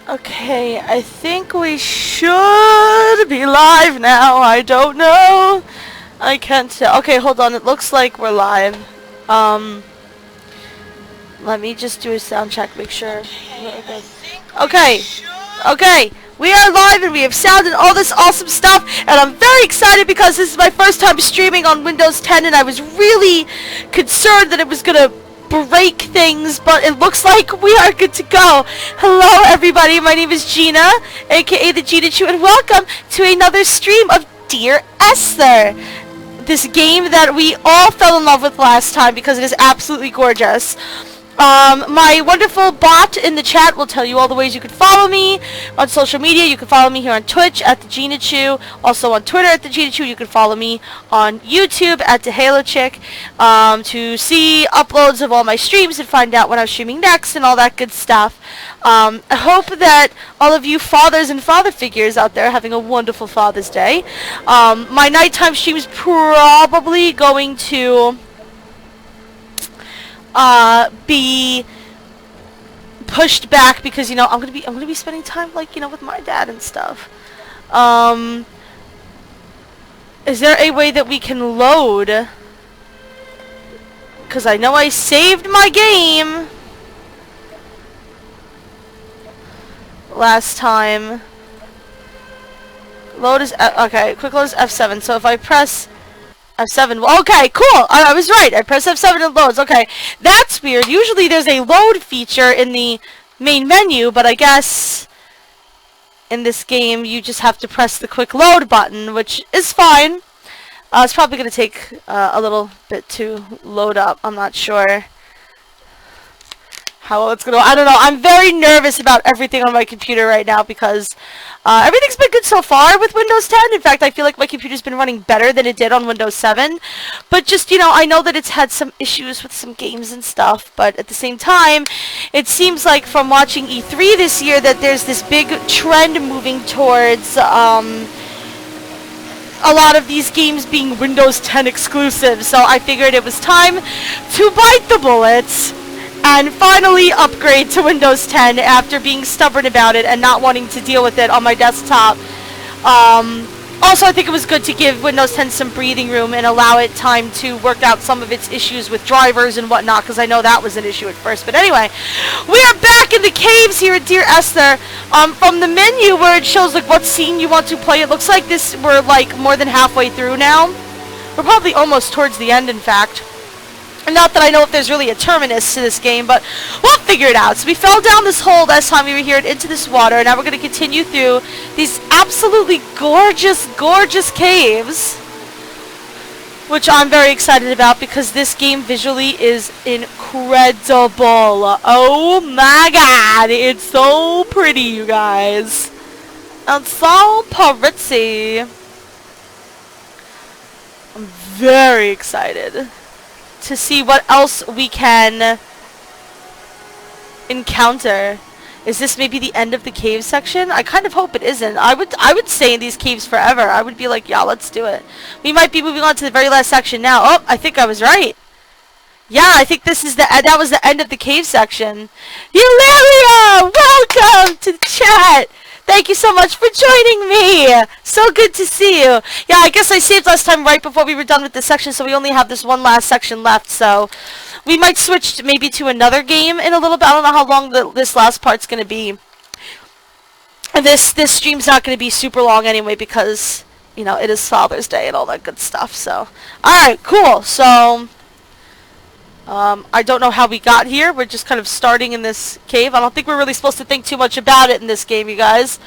Okay, I think we should be live now. I don't know. I can't tell. Okay, hold on. It looks like we're live. Let me just do a sound check, make sure. Okay. Okay. We are live and we have sound and all this awesome stuff, and I'm very excited because this is my first time streaming on Windows 10 and I was really concerned that it was gonna break things, but it looks like we are good to go. Hello everybody, my name is Gina, aka the Gina Chu, and welcome to another stream of Dear Esther. This game that we all fell in love with last time because it is absolutely gorgeous. My wonderful bot in the chat will tell you all the ways you can follow me on social media. You can follow me here on Twitch at the Gina Chu, also on Twitter at the Gina Chu. You can follow me on YouTube at the Halo Chick to see uploads of all my streams and find out when I'm streaming next and all that good stuff. I hope that all of you fathers and father figures out there are having a wonderful Father's Day. My nighttime stream is probably going to be pushed back because, you know, I'm gonna be spending time, like, you know, with my dad and stuff. Is there a way that we can load? Because I know I saved my game last time. Load is okay. Quick load is F7. So if I press F7. Okay, cool. I was right. I press F7 and it loads. Okay, that's weird. Usually there's a load feature in the main menu, but I guess in this game you just have to press the quick load button, which is fine. It's probably going to take a little bit to load up. I'm not sure how it's going to... I don't know. I'm very nervous about everything on my computer right now because everything's been good so far with Windows 10. In fact, I feel like my computer's been running better than it did on Windows 7. But just, you know, I know that it's had some issues with some games and stuff. But at the same time, it seems like from watching E3 this year that there's this big trend moving towards a lot of these games being Windows 10 exclusive. So I figured it was time to bite the bullets and finally upgrade to Windows 10 after being stubborn about it and not wanting to deal with it on my desktop. Also, I think it was good to give Windows 10 some breathing room and allow it time to work out some of its issues with drivers and whatnot, because I know that was an issue at first. But anyway, we are back in the caves here at Dear Esther. From the menu where it shows like what scene you want to play, it looks like we're like more than halfway through now. We're probably almost towards the end, in fact. And not that I know if there's really a terminus to this game, but we'll figure it out. So we fell down this hole last time we were here and into this water, and now we're going to continue through these absolutely gorgeous, gorgeous caves, which I'm very excited about because this game visually is incredible. Oh my god, it's so pretty, you guys. It's so pretty. I'm very excited to see what else we can encounter. Is this maybe the end of the cave section? I kind of hope it isn't. I would stay in these caves forever. I would be like, yeah, let's do it. We might be moving on to the very last section now. Oh, I think I was right. Yeah, I think this is that was the end of the cave section. Eulalia, welcome to the chat. Thank you so much for joining me. So good to see you. Yeah, I guess I saved last time right before we were done with this section, so we only have this one last section left. So we might switch maybe to another game in a little bit. I don't know how long this last part's going to be. And this stream's not going to be super long anyway because, you know, it is Father's Day and all that good stuff. So, alright, cool. So I don't know how we got here. We're just kind of starting in this cave. I don't think we're really supposed to think too much about it in this game, you guys.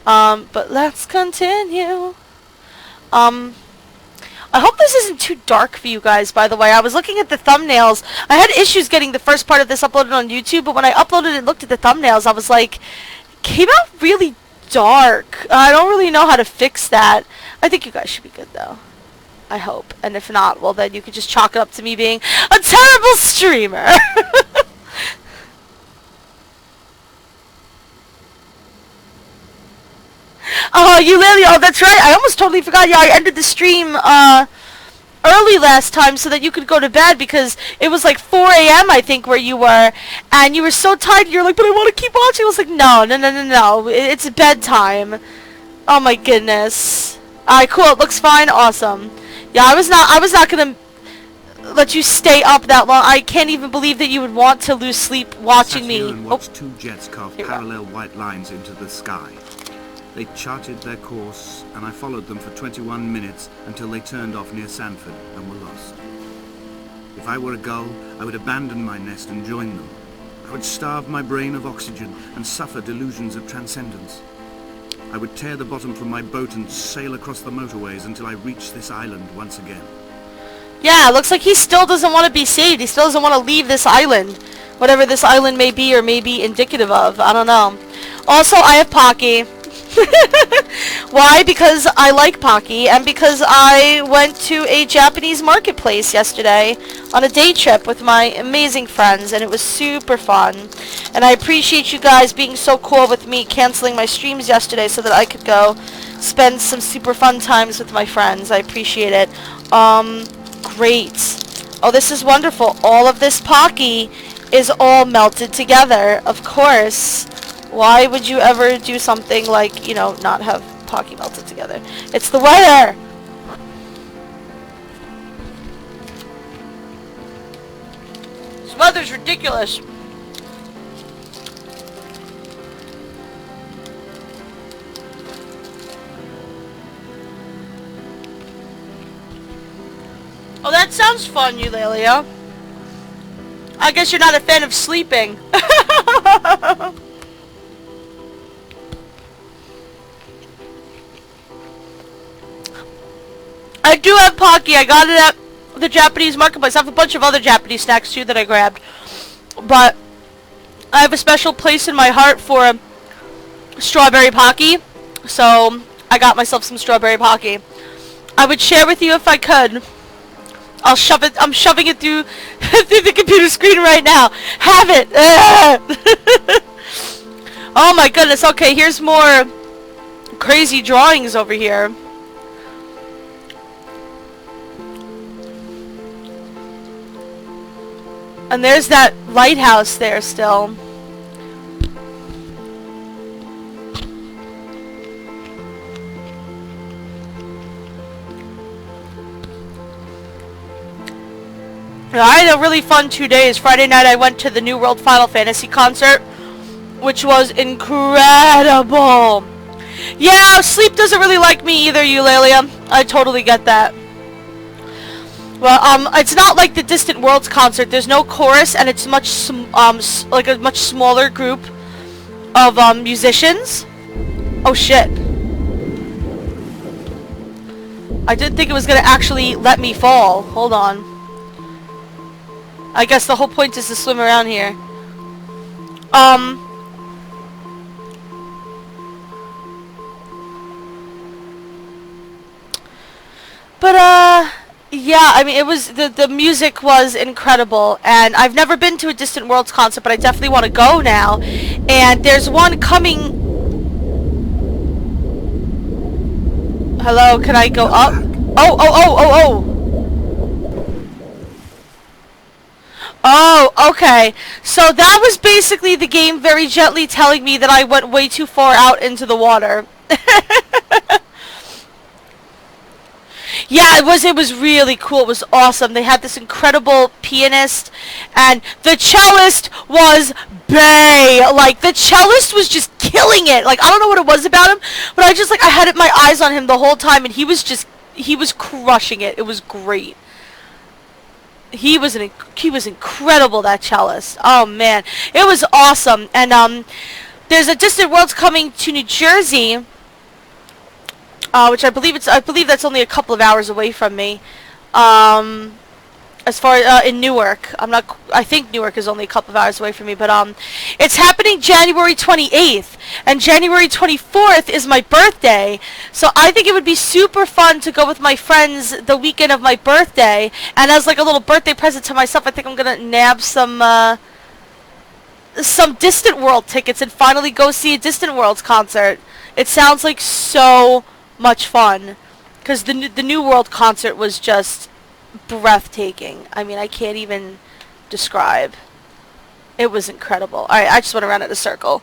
But let's continue. I hope this isn't too dark for you guys, by the way. I was looking at the thumbnails. I had issues getting the first part of this uploaded on YouTube, but when I uploaded and looked at the thumbnails, I was like, it came out really dark. I don't really know how to fix that. I think you guys should be good, though. I hope. And if not, well, then you could just chalk it up to me being a terrible streamer. Oh, Eulalia, oh, that's right. I almost totally forgot. Yeah, I ended the stream early last time so that you could go to bed, because it was like 4 a.m. I think where you were, and you were so tired. You're like, but I want to keep watching. I was like, no, no, no, no, no. It's bedtime. Oh my goodness. All right, cool. It looks fine. Awesome. Yeah, I was not gonna let you stay up that long. I can't even believe that you would want to lose sleep watching me. And watched two jets carve parallel white lines into the sky. They charted their course, and I followed them for 21 minutes until they turned off near Sanford and were lost. If I were a gull, I would abandon my nest and join them. I would starve my brain of oxygen and suffer delusions of transcendence. I would tear the bottom from my boat and sail across the motorways until I reached this island once again. Yeah, it looks like he still doesn't want to be saved. He still doesn't want to leave this island. Whatever this island may be or may be indicative of. I don't know. Also, I have Pocky. Why? Because I like Pocky, and because I went to a Japanese marketplace yesterday on a day trip with my amazing friends, and it was super fun. And I appreciate you guys being so cool with me canceling my streams yesterday so that I could go spend some super fun times with my friends. I appreciate it. Great. Oh, this is wonderful. All of this Pocky is all melted together, of course. Why would you ever do something like, you know, not have Pocky melted together? It's the weather! This weather's ridiculous. Oh, that sounds fun, Eulalia. I guess you're not a fan of sleeping. I do have Pocky. I got it at the Japanese marketplace. I have a bunch of other Japanese snacks too that I grabbed. But I have a special place in my heart for strawberry Pocky. So I got myself some strawberry Pocky. I would share with you if I could. I'll shove it. I'm shoving it through through the computer screen right now. Have it. Oh my goodness. Okay, here's more crazy drawings over here. And there's that lighthouse there still. I had a really fun 2 days. Friday night I went to the New World Final Fantasy concert, which was incredible. Yeah, sleep doesn't really like me either, Eulalia. I totally get that. Well, it's not like the Distant Worlds concert. There's no chorus, and it's much, like a much smaller group of musicians. Oh shit! I didn't think it was gonna actually let me fall. Hold on. I guess the whole point is to swim around here. Yeah, I mean, it was, the music was incredible, and I've never been to a Distant Worlds concert, but I definitely want to go now, and there's one coming. Hello, can I go up? Oh! Oh, okay. So that was basically the game very gently telling me that I went way too far out into the water. Yeah, it was really cool. It was awesome. They had this incredible pianist, and the cellist was bae. Like, the cellist was just killing it. Like, I don't know what it was about him, but I had my eyes on him the whole time, and he was crushing it. It was great. He was incredible, that cellist. Oh man, it was awesome. And there's a Distant Worlds coming to New Jersey, which I believe that's only a couple of hours away from me. As far as in Newark, I think Newark is only a couple of hours away from me, but it's happening January 28th, and January 24th is my birthday. So I think it would be super fun to go with my friends the weekend of my birthday, and as like a little birthday present to myself, I think I'm gonna nab some Distant World tickets and finally go see a Distant Worlds concert. It sounds like so much fun, because the New World concert was just breathtaking. I mean, I can't even describe. It was incredible. Alright, I just went around in a circle.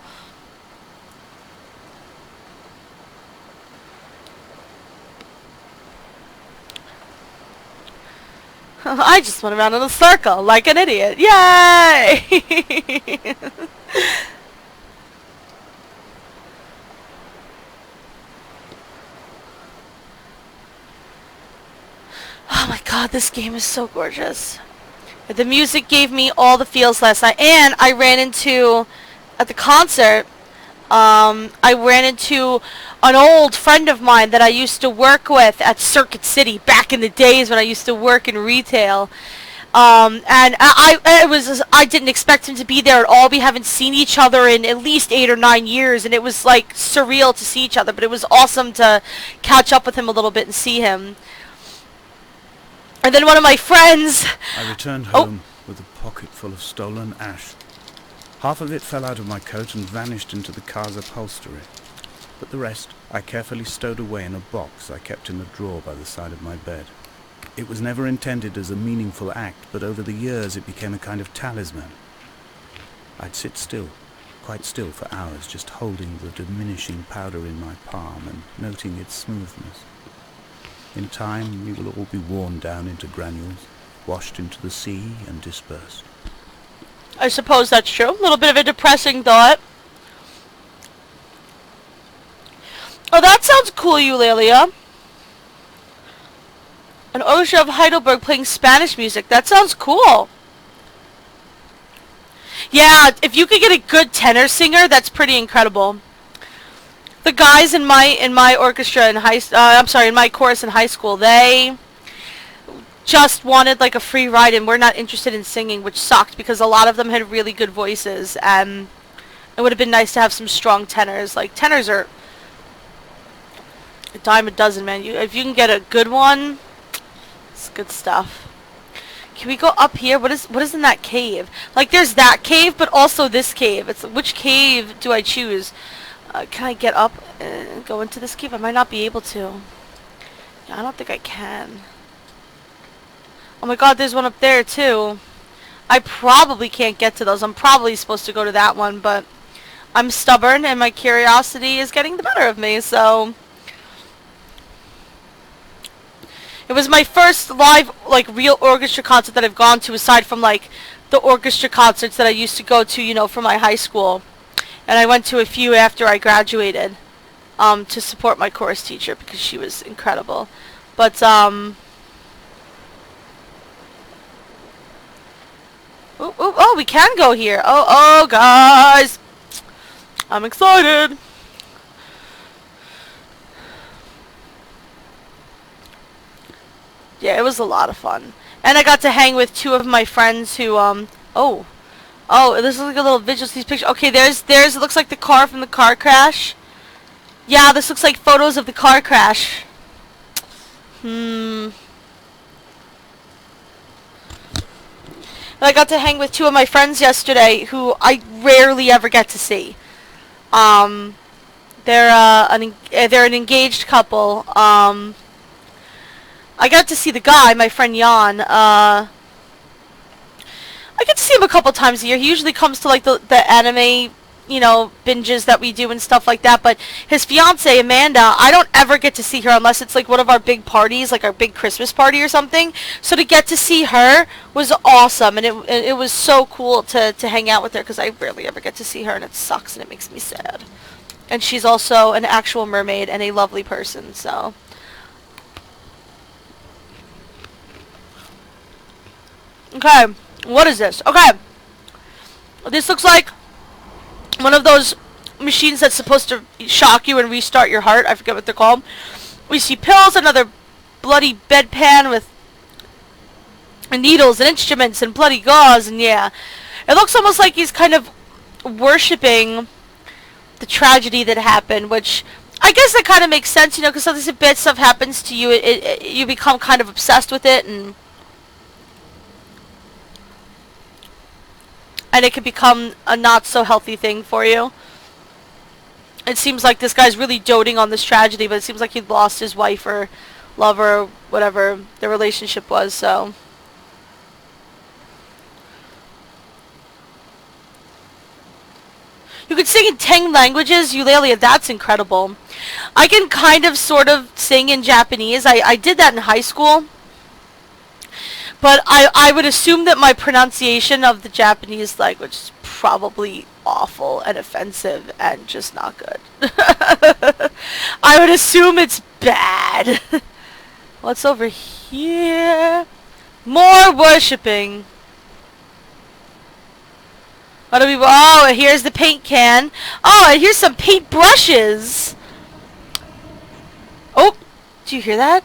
I just went around in a circle like an idiot. Yay! Oh my god, this game is so gorgeous. The music gave me all the feels last night. And I ran into, at the concert, I ran into an old friend of mine that I used to work with at Circuit City back in the days when I used to work in retail. And I didn't expect him to be there at all. We haven't seen each other in at least 8 or 9 years, and it was like surreal to see each other, but it was awesome to catch up with him a little bit and see him. And then one of my friends... I returned home with a pocket full of stolen ash. Half of it fell out of my coat and vanished into the car's upholstery. But the rest I carefully stowed away in a box I kept in a drawer by the side of my bed. It was never intended as a meaningful act, but over the years it became a kind of talisman. I'd sit still, quite still for hours, just holding the diminishing powder in my palm and noting its smoothness. In time, we will all be worn down into granules, washed into the sea and dispersed. I suppose that's true. A little bit of a depressing thought. Oh, that sounds cool, Eulalia. An orchestra of Heidelberg playing Spanish music. That sounds cool. Yeah, if you could get a good tenor singer, that's pretty incredible. The guys in my orchestra in in my chorus in high school, they just wanted like a free ride and were not interested in singing, which sucked because a lot of them had really good voices, and it would have been nice to have some strong tenors. Like, tenors are a dime a dozen, man. If you can get a good one, it's good stuff. Can we go up here? What is in that cave? Like, there's that cave, but also this cave. It's which cave do I choose? Can I get up and go into this cave? I might not be able to. Yeah, I don't think I can. Oh my god, there's one up there too. I probably can't get to those. I'm probably supposed to go to that one, but I'm stubborn and my curiosity is getting the better of me, so... It was my first live, like, real orchestra concert that I've gone to, aside from, like, the orchestra concerts that I used to go to, you know, for my high school. And I went to a few after I graduated, to support my chorus teacher because she was incredible. But, oh, we can go here. Oh, guys. I'm excited. Yeah, it was a lot of fun. And I got to hang with two of my friends who, oh, this is like a little visual to these pictures. Okay, there's, it looks like the car from the car crash. Yeah, this looks like photos of the car crash. And I got to hang with two of my friends yesterday who I rarely ever get to see. They're an engaged couple. I got to see the guy, my friend Jan. I get to see him a couple times a year. He usually comes to like the anime, you know, binges that we do and stuff like that. But his fiance Amanda, I don't ever get to see her unless it's like one of our big parties, like our big Christmas party or something. So to get to see her was awesome, and it was so cool to hang out with her because I rarely ever get to see her, and it sucks and it makes me sad. And she's also an actual mermaid and a lovely person, so. Okay, what is this? Okay, this looks like one of those machines that's supposed to shock you and restart your heart. I forget what they're called. We see pills, another bloody bedpan with needles and instruments and bloody gauze, and yeah. It looks almost like he's kind of worshipping the tragedy that happened, which I guess that kind of makes sense, you know, because sometimes if bad stuff happens to you, you become kind of obsessed with it, and it can become a not so healthy thing for you. It seems like this guy's really doting on this tragedy, but it seems like he lost his wife or lover, whatever the relationship was, so. You could sing in 10 languages, Eulalia, that's incredible. I can kind of sort of sing in Japanese. I did that in high school. But I would assume that my pronunciation of the Japanese language is probably awful and offensive and just not good. I would assume it's bad. What's over here? More worshipping. What do we... Oh, here's the paint can. Oh, and here's some paint brushes. Oh, did you hear that?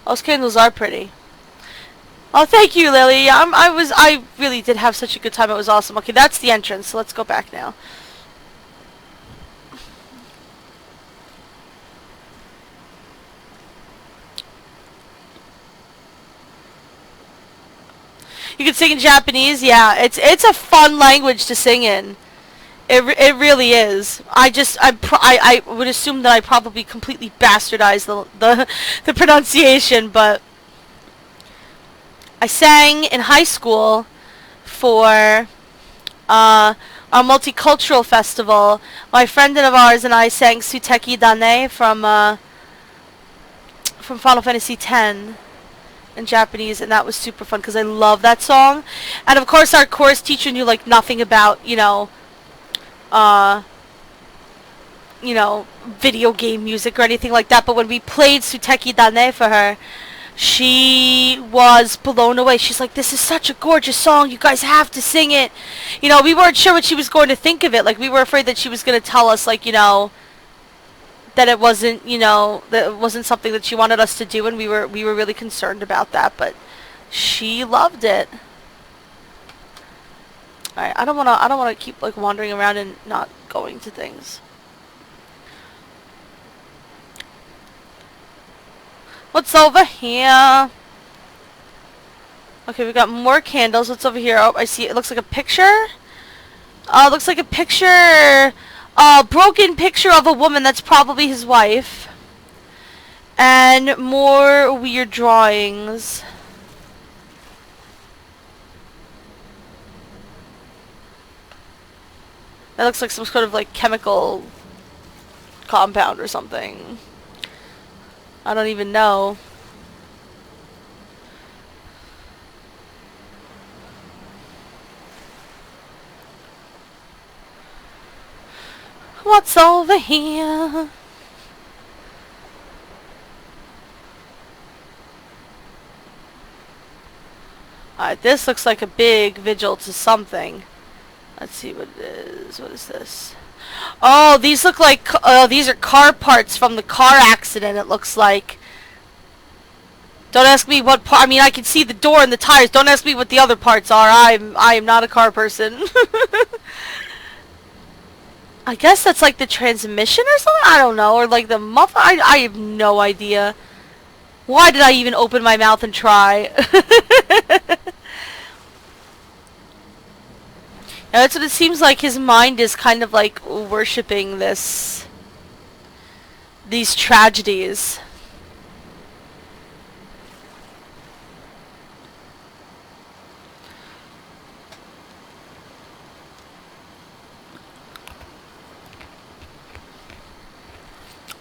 Those candles are pretty. Oh, thank you, Lily. I really did have such a good time. It was awesome. Okay, that's the entrance. So let's go back now. You can sing in Japanese. Yeah, it's a fun language to sing in. It really is. I would assume that I probably completely bastardized the pronunciation, but I sang in high school for our multicultural festival. My friend of ours and I sang Suteki Dane from Final Fantasy X in Japanese, and that was super fun because I love that song. And of course, our chorus teacher knew like nothing about video game music or anything like that. But when we played Suteki Dane for her, she was blown away. She's like, "This is such a gorgeous song. You guys have to sing it." We weren't sure what she was going to think of it. Like, we were afraid that she was going to tell us, like, that it wasn't, that it wasn't something that she wanted us to do, and we were really concerned about that. But she loved it. Alright, I don't wanna keep like wandering around and not going to things. What's over here? Okay, we got more candles. What's over here? Oh, I see. It looks like a picture. It looks like a picture, a broken picture of a woman that's probably his wife. And more weird drawings. That looks like some sort of like chemical compound or something. I don't even know. What's over here? Alright, this looks like a big vigil to something. Let's see what it is. What is this? Oh, these look like... these are car parts from the car accident, it looks like. Don't ask me what part... I mean, I can see the door and the tires. Don't ask me what the other parts are. I am not a car person. I guess that's like the transmission or something? I don't know. Or like the muffler? I have no idea. Why did I even open my mouth and try? Now that's what it seems like. His mind is kind of like worshipping these tragedies.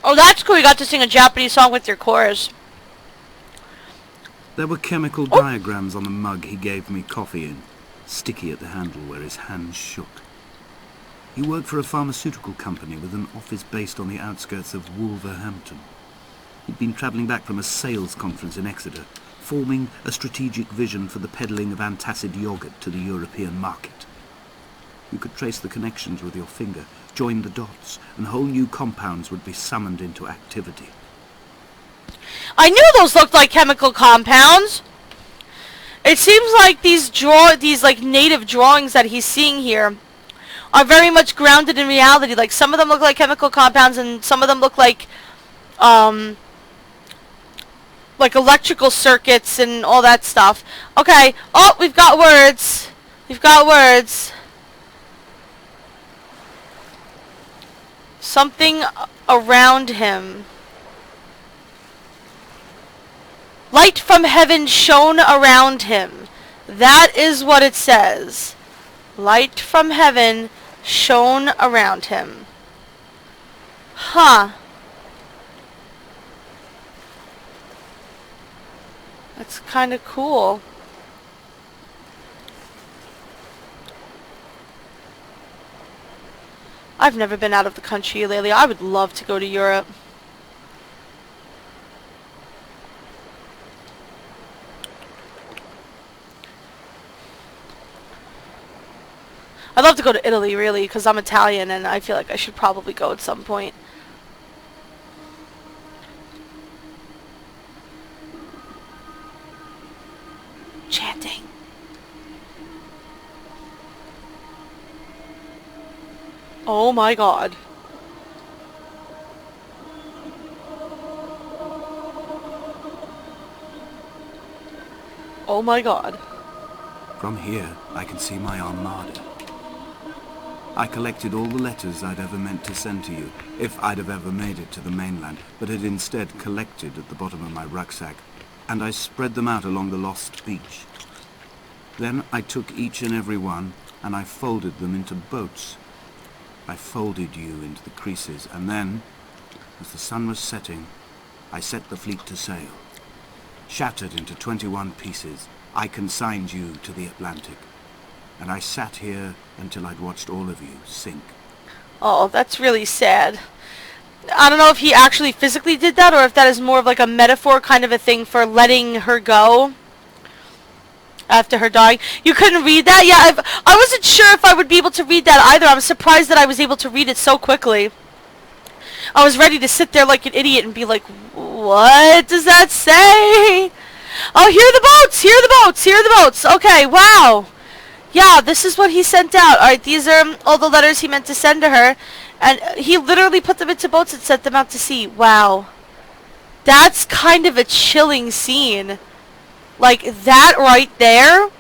Oh, that's cool. You got to sing a Japanese song with your chorus. There were chemical diagrams on the mug he gave me coffee in, sticky at the handle where his hands shook. He worked for a pharmaceutical company with an office based on the outskirts of Wolverhampton. He'd been travelling back from a sales conference in Exeter, forming a strategic vision for the peddling of antacid yogurt to the European market. You could trace the connections with your finger, join the dots, and whole new compounds would be summoned into activity. I knew those looked like chemical compounds. It seems like these like native drawings that he's seeing here are very much grounded in reality. Like, some of them look like chemical compounds, and some of them look like electrical circuits and all that stuff. Okay. Oh, we've got words. We've got words. Something around him. Light from heaven shone around him. That is what it says. Light from heaven shone around him. Huh. That's kind of cool. I've never been out of the country lately. I would love to go to Europe. I'd love to go to Italy, really, because I'm Italian and I feel like I should probably go at some point. Chanting. Oh my god. Oh my god. From here, I can see my Armada. I collected all the letters I'd ever meant to send to you, if I'd have ever made it to the mainland, but had instead collected at the bottom of my rucksack, and I spread them out along the lost beach. Then I took each and every one, and I folded them into boats. I folded you into the creases, and then, as the sun was setting, I set the fleet to sail. Shattered into 21 pieces, I consigned you to the Atlantic, and I sat here until I'd watched all of you sink. Oh, that's really sad. I don't know if he actually physically did that, or if that is more of like a metaphor kind of a thing for letting her go after her dying. You couldn't read that? Yeah, I wasn't sure if I would be able to read that either. I'm surprised that I was able to read it so quickly. I was ready to sit there like an idiot and be like, what does that say? Oh, here are the boats! Here are the boats! Here are the boats! Okay, wow. Yeah, this is what he sent out. Alright, these are all the letters he meant to send to her. And he literally put them into boats and sent them out to sea. Wow. That's kind of a chilling scene. Like, that right there